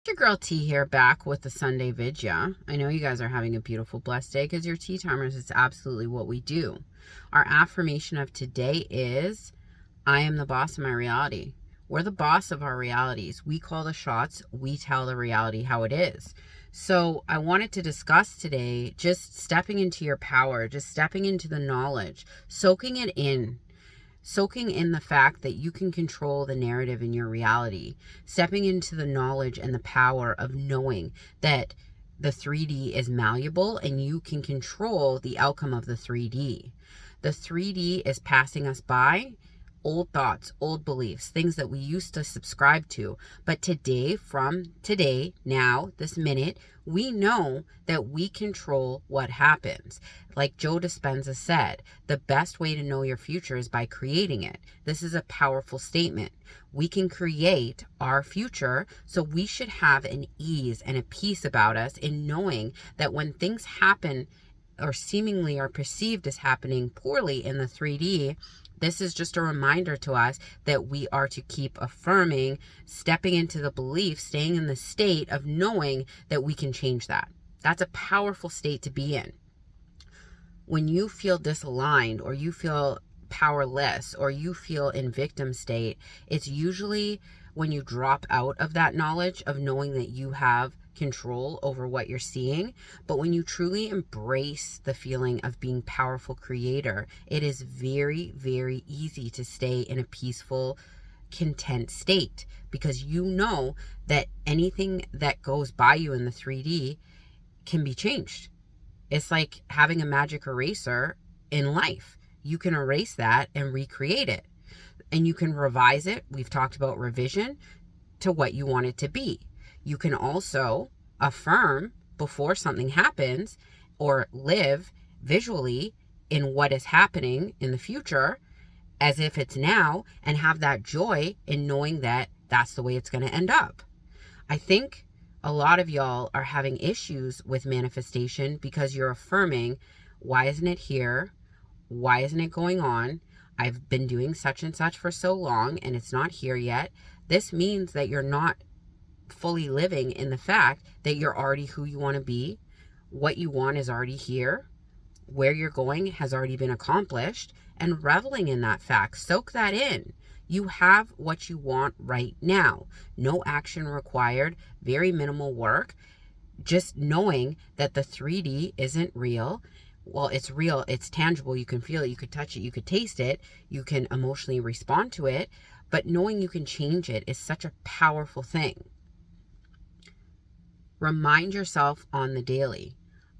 Your girl T here, back with the Sunday vidya. I know you guys are having a beautiful, blessed day because you're tea timers. It's absolutely what we do. Our affirmation of today is, I am the boss of my reality. We're the boss of our realities. We call the shots. We tell the reality how it is. So I wanted to discuss today just stepping into your power, just stepping into the knowledge, soaking in the fact that you can control the narrative in your reality, stepping into the knowledge and the power of knowing that the 3D is malleable and you can control the outcome of the 3D. The 3D is passing us by. Old thoughts, old beliefs, things that we used to subscribe to. But today, from today, now, this minute, we know that we control what happens. Like Joe Dispenza said, the best way to know your future is by creating it. This is a powerful statement. We can create our future, so we should have an ease and a peace about us in knowing that when things happen or seemingly are perceived as happening poorly in the 3D, this is just a reminder to us that we are to keep affirming, stepping into the belief, staying in the state of knowing that we can change that. That's a powerful state to be in. When you feel disaligned or you feel powerless or you feel in victim state, it's usually when you drop out of that knowledge of knowing that you have control over what you're seeing. But when you truly embrace the feeling of being powerful creator, it is very, very easy to stay in a peaceful, content state, because you know that anything that goes by you in the 3D can be changed. It's like having a magic eraser in life. You can erase that and recreate it, and you can revise it. We've talked about revision to what you want it to be. You can also affirm before something happens or live visually in what is happening in the future as if it's now, and have that joy in knowing that that's the way it's going to end up. I think a lot of y'all are having issues with manifestation because you're affirming, why isn't it here? Why isn't it going on? I've been doing such and such for so long and it's not here yet. This means that you're not fully living in the fact that you're already who you want to be. What you want is already here. Where you're going has already been accomplished, and reveling in that fact. Soak that in. You have what you want right now. No action required, very minimal work. Just knowing that the 3D isn't real. Well, it's real, it's tangible, you can feel it, you could touch it, you could taste it, you can emotionally respond to it, but knowing you can change it is such a powerful thing. Remind yourself on the daily,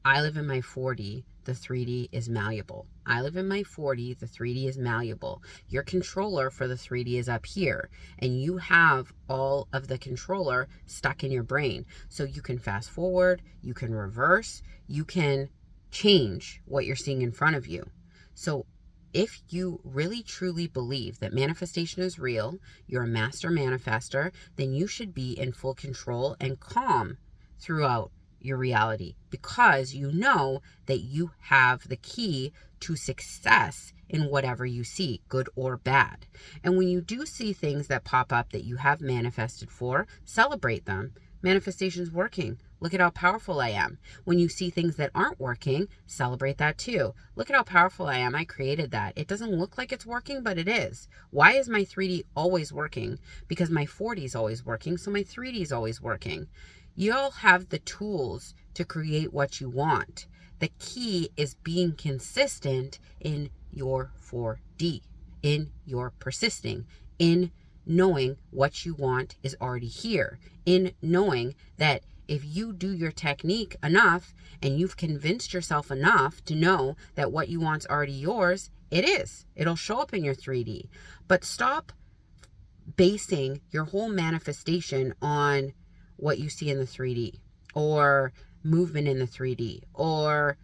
I live in my 4D, the 3D is malleable. I live in my 4D, the 3D is malleable. Your controller for the 3D is up here, and you have all of the controller stuck in your brain. So you can fast forward, you can reverse, you can change what you're seeing in front of you. So if you really truly believe that manifestation is real, you're a master manifester, then you should be in full control and calm throughout your reality, because you know that you have the key to success in whatever you see, good or bad. And when you do see things that pop up that you have manifested for, celebrate them. Manifestation's working. Look at how powerful I am. When you see things that aren't working, celebrate that too. Look at how powerful I am. I created that. It doesn't look like it's working, but it is. Why is my 3D always working? Because my 4D is always working, so my 3D is always working. You all have the tools to create what you want. The key is being consistent in your 4D, in your persisting, in knowing what you want is already here, in knowing that if you do your technique enough and you've convinced yourself enough to know that what you want's already yours, it is. It'll show up in your 3D. But stop basing your whole manifestation on what you see in the 3D or movement in the 3D or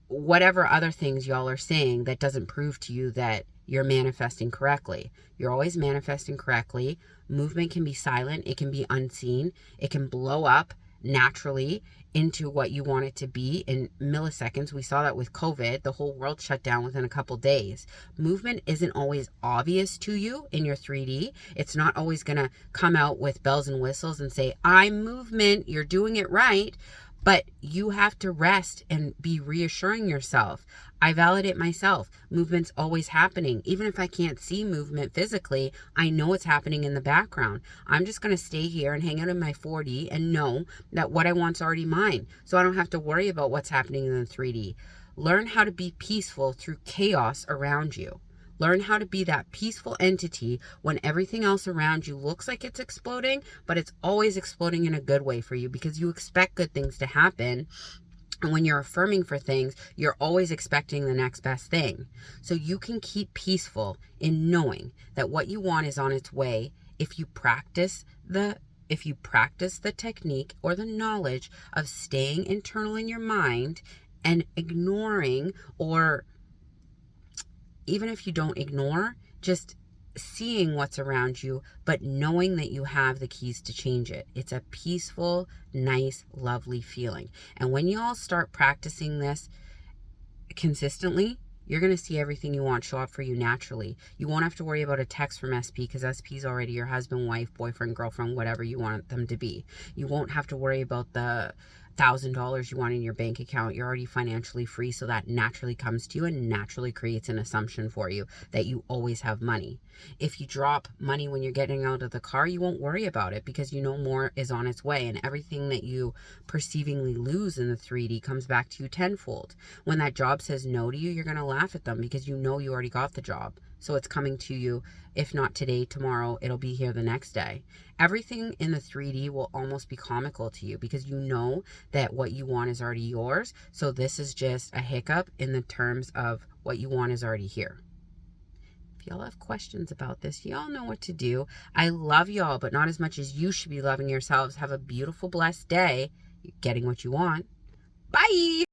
whatever other things y'all are saying that doesn't prove to you that you're manifesting correctly. You're always manifesting correctly. Movement can be silent. It can be unseen. It can blow up naturally into what you want it to be in milliseconds. We saw that with COVID. The whole world shut down within a couple days. Movement isn't always obvious to you in your 3D. It's not always going to come out with bells and whistles and say, I'm movement, you're doing it right. But you have to rest and be reassuring yourself. I validate myself. Movement's always happening. Even if I can't see movement physically, I know it's happening in the background. I'm just going to stay here and hang out in my 4D and know that what I want's already mine. So I don't have to worry about what's happening in the 3D. Learn how to be peaceful through chaos around you. Learn how to be that peaceful entity when everything else around you looks like it's exploding, but it's always exploding in a good way for you because you expect good things to happen. And when you're affirming for things, you're always expecting the next best thing. So you can keep peaceful in knowing that what you want is on its way if you practice the technique or the knowledge of staying internal in your mind and ignoring, or even if you don't ignore, just seeing what's around you, but knowing that you have the keys to change it. It's a peaceful, nice, lovely feeling. And when you all start practicing this consistently, you're going to see everything you want show up for you naturally. You won't have to worry about a text from SP because SP is already your husband, wife, boyfriend, girlfriend, whatever you want them to be. You won't have to worry about the $1,000 you want in your bank account. You're already financially free, so that naturally comes to you and naturally creates an assumption for you that you always have money. If you drop money when you're getting out of the car, you won't worry about it because you know more is on its way, and everything that you perceivingly lose in the 3D comes back to you tenfold. When that job says no to you, you're going to laugh at them because you know you already got the job. So it's coming to you. If not today, tomorrow, it'll be here the next day. Everything in the 3D will almost be comical to you because you know that what you want is already yours. So this is just a hiccup in the terms of what you want is already here. If y'all have questions about this, y'all know what to do. I love y'all, but not as much as you should be loving yourselves. Have a beautiful, blessed day. You're getting what you want. Bye.